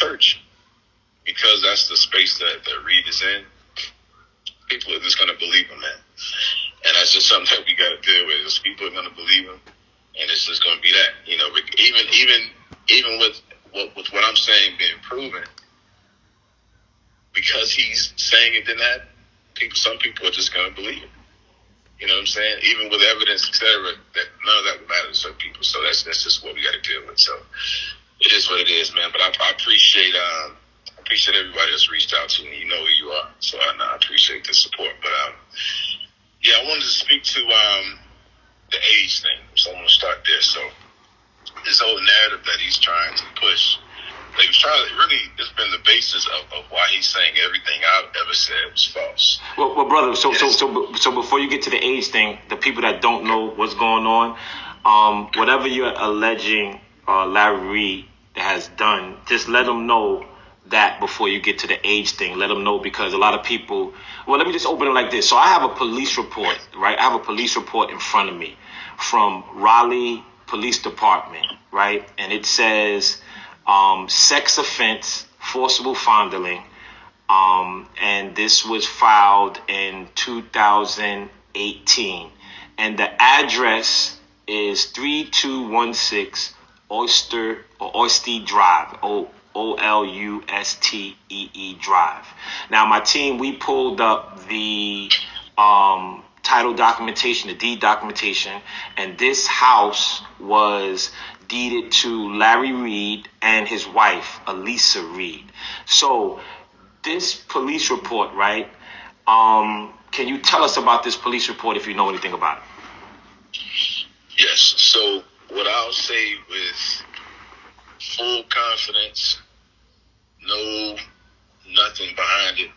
church, because that's the space that Reid is in, people are just going to believe him, man. And that's just something that we got to deal with. Is people are going to believe him, and it's just going to be that. You know, even with what I'm saying being proven, because he's saying it, then that some people are just going to believe it. You know what I'm saying? Even with evidence, et cetera, that none of that would matter to certain people. So that's just what we got to deal with. So it is what it is, man. But I appreciate everybody that's reached out to me. You know who you are, so I appreciate the support. But yeah, I wanted to speak to the age thing. So I'm gonna start there. So this whole narrative that he's trying to push, like he's trying to really, it's been the basis of why he's saying everything I've ever said was false. Well, brother. So before you get to the age thing, the people that don't know what's going on, whatever you're alleging Larry Reid has done, just let them know that before you get to the age thing. Let them know, because a lot of people, well, let me just open it like this. So I have a police report, right? I have a police report in front of me from Raleigh Police Department, right? And it says sex offense, forcible fondling, and this was filed in 2018. And the address is 3216 Oyster Drive, Olustee Drive. Now, my team, we pulled up the title documentation, the deed documentation, and this house was deeded to Larry Reid and his wife, Elisa Reid. So this police report, right? Can you tell us about this police report if you know anything about it? Yes. So what I'll say with full confidence, nothing behind it,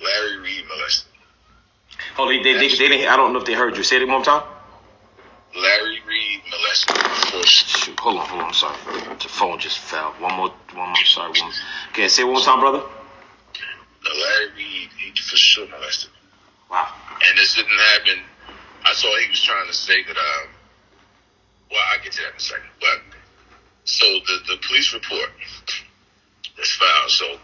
Larry Reid molested. Oh, they didn't. I don't know if they heard you. Say it one more time. Larry Reid molested. Shoot, hold on. I'm sorry. The phone just fell. One more. Sorry. Okay, say it one more time, brother. No, Larry Reid, he for sure molested. Wow. And this didn't happen. I saw he was trying to say that. Well, I'll get to that in a second. But so the police report that's filed. So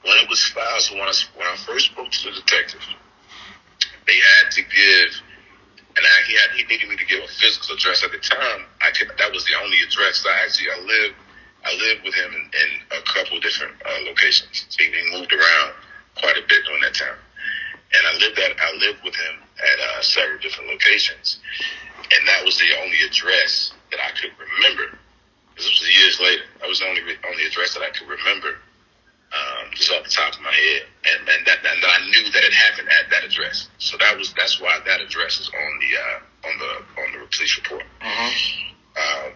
when it was filed, so when I first spoke to the detective, they had to give, and he needed me to give a physical address at the time. That was the only address. I lived with him in a couple different locations. So he moved around quite a bit during that time, and I lived with him at several different locations, and that was the only address that I could remember. This was years later. That was the only address that I could remember, just off the top of my head, and that I knew that it happened at that address. So that's why that address is on the police report. Mm-hmm.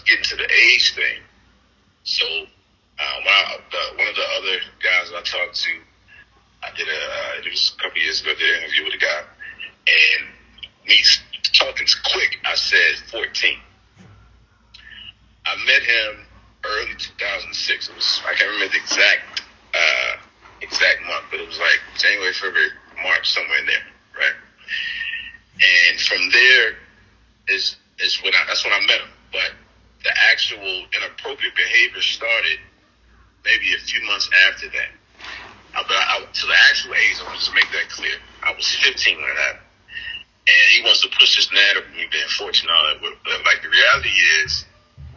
Getting to the age thing. So one of the other guys I talked to, it was a couple years ago, I did an interview with a guy, and me talking quick, I said 14. I met him early 2006. I can't remember the exact month, but it was like January, February, March, somewhere in there, right? And from there that's when I met him. But the actual inappropriate behavior started maybe a few months after that. To the actual age, I want to just make that clear. I was 15 when it happened. And he wants to push this narrative of me being 14 and all that. But like the reality is,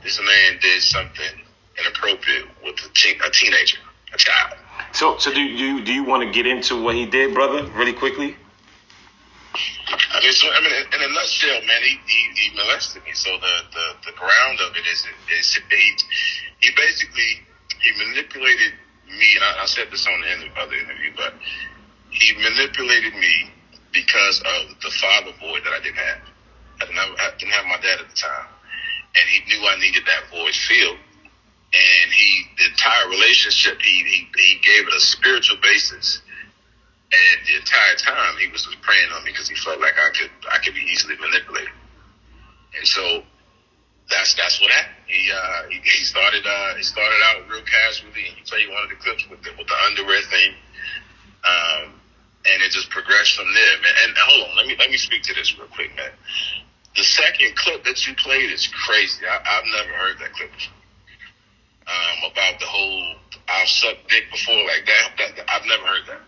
this man did something inappropriate with a teenager, a child. So do you want to get into what he did, brother, really quickly? I mean, in a nutshell, man, he molested me. So the ground of it is he basically manipulated me, and I said this on the other interview, but he manipulated me because of the father void that I didn't have. I didn't have my dad at the time, and he knew I needed that void filled. And the entire relationship, he gave it a spiritual basis. And the entire time he was preying on me because he felt like I could be easily manipulated. And so that's what happened. He started out real casually, and he played one of the clips with the underwear thing. And it just progressed from there, man. And hold on, let me speak to this real quick, man. The second clip that you played is crazy. I've never heard that clip before. about the whole I've sucked dick before, like that I've never heard that.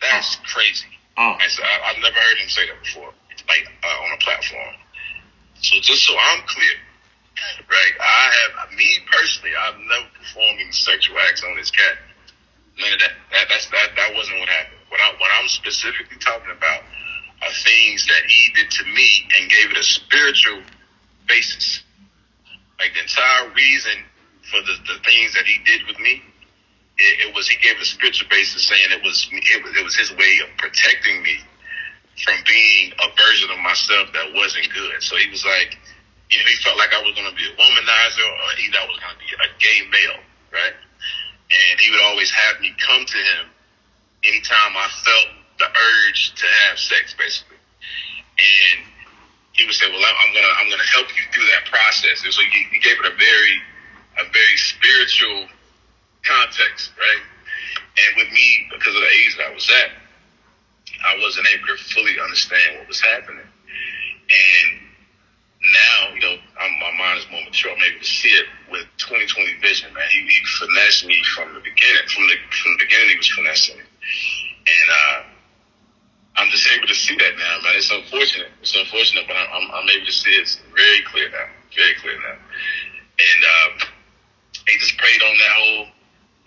That's crazy. And so I've never heard him say that before, like on a platform. So just so I'm clear, right? Me personally, I've never performed any sexual acts on this cat. None of that. That wasn't what happened. What I'm specifically talking about are things that he did to me and gave it a spiritual basis. Like the entire reason for the things that he did with me, it was he gave a spiritual basis, saying it was his way of protecting me from being a version of myself that wasn't good. So he was like, he felt like I was going to be a womanizer, or either I was going to be a gay male, right? And he would always have me come to him anytime I felt the urge to have sex, basically. And he would say, "Well, I'm gonna help you through that process." And so he gave it a very spiritual context, right? And with me, because of the age that I was at, I wasn't able to fully understand what was happening. And now, my mind is more mature. I'm able to see it with 20/20 vision, man. He finessed me from the beginning. From the beginning, he was finessing me. And I'm just able to see that now, man. It's unfortunate. But I'm able to see it very clear now. Very clear now. And he just prayed on that whole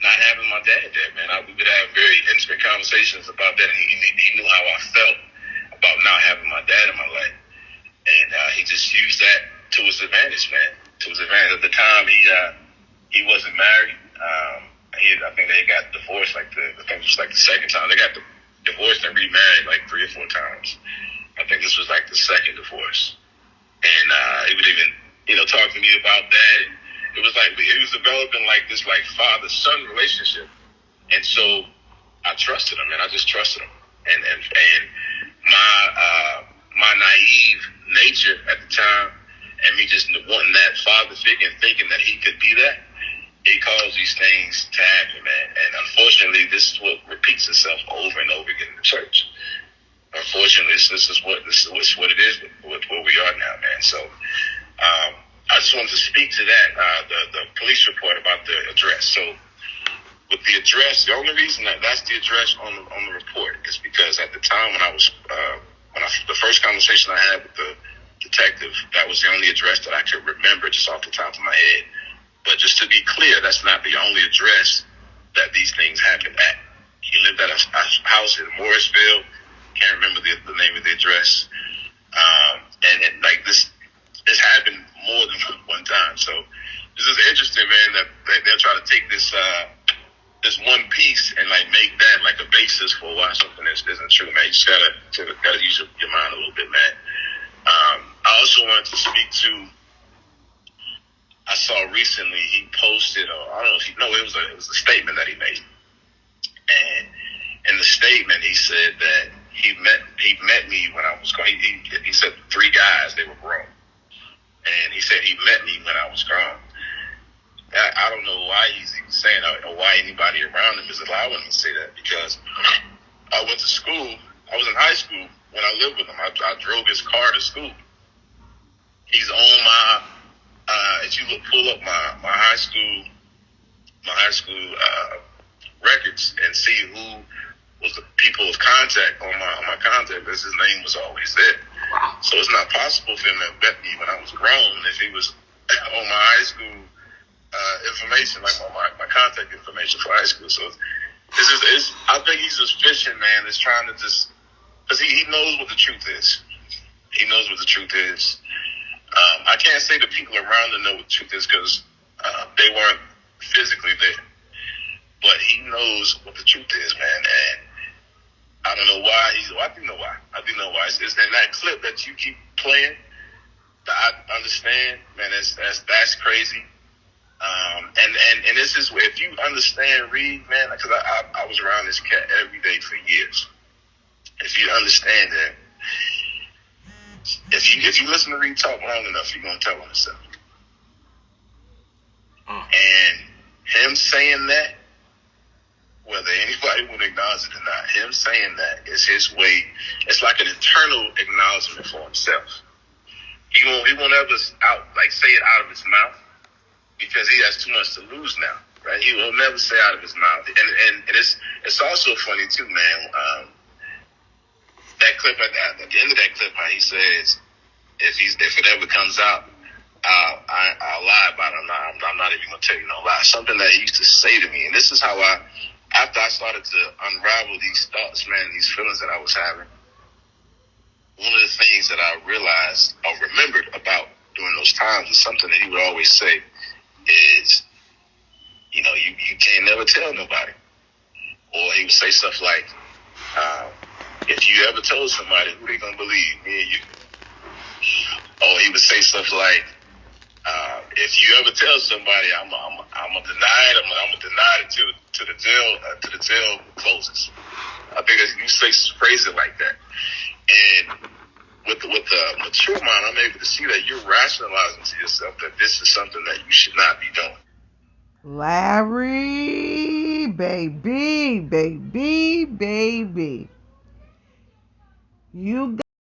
not having my dad there, man. We would have very intimate conversations about that. He knew how I felt about not having my dad in my life. And he just used that to his advantage, man. To his advantage. At the time, he wasn't married. I think they got divorced I think it was like the second time. They got divorced and remarried like 3 or 4 times. I think this was like the second divorce. And he would even, talk to me about that. It was like it was developing like this like father-son relationship. And so I trusted him, and I just trusted him. And my naive nature at the time, and me just wanting that father figure and thinking that he could be that, it caused these things to happen, man. And unfortunately, this is what repeats itself over and over again in the church. Unfortunately, this is what it is with where we are now, man. So I just wanted to speak to that, the police report about the address. So with the address, the only reason that's the address on the report is because at the time when the first conversation I had with the detective, that was the only address that I could remember just off the top of my head. But just to be clear, that's not the only address that these things happened at. He lived at a house in Morrisville. Can't remember the name of the address. And like this happened more than one time. So this is interesting, man, that they'll try to take this one piece and like make that like a basis for why something isn't true, man. You just gotta use your mind a little bit, man. I also wanted to speak to. I saw recently he posted, I don't know if it was a statement that he made, and in the statement he said that he met me when I was grown. He said 3 guys, they were grown, and he said he met me when I was grown. I don't know why he's even saying that, or why anybody around him is allowing him to say that, because I went to school. I was in high school when I lived with him. I drove his car to school. He's on my. If you pull up my high school records and see who was the people of contact on my contact list, his name was always there. Wow. So it's not possible for him to have met me when I was grown if he was on my high school information, like my contact information for high school. So I think he's just fishing, man. Is trying to just, because he knows what the truth is. He knows what the truth is. I can't say the people around him know what the truth is because they weren't physically there. But he knows what the truth is, man. And I don't know why. I do know why. It's in that clip that you keep playing, I understand, man, that's crazy. And this is, if you understand Reid, man, because I was around this cat every day for years. If you understand that, if you listen to Reid talk long enough, you're gonna tell him himself. And him saying that, whether anybody would acknowledge it or not, him saying that is his way. It's like an internal acknowledgement for himself. He won't ever say it out of his mouth. because he has too much to lose now, right? He will never say out of his mouth, and it's also funny too, man. That clip at the end of that clip, how he says, if it ever comes out, I'll lie about it. I'm not even gonna tell you no lie. Something that he used to say to me, and this is how after I started to unravel these thoughts, man, these feelings that I was having. One of the things that I realized or remembered about during those times is something that he would always say is, you can't never tell nobody. Or he would say stuff like, if you ever told somebody, who they gonna believe, me or you? Or he would say stuff like, if you ever tell somebody, I'm gonna deny it. I'm gonna deny it to the jail closes. I think that you phrase it like that, and with the mature mind, I'm able to see that you're rationalizing to yourself that this is something that you should not be doing. Larry, baby. You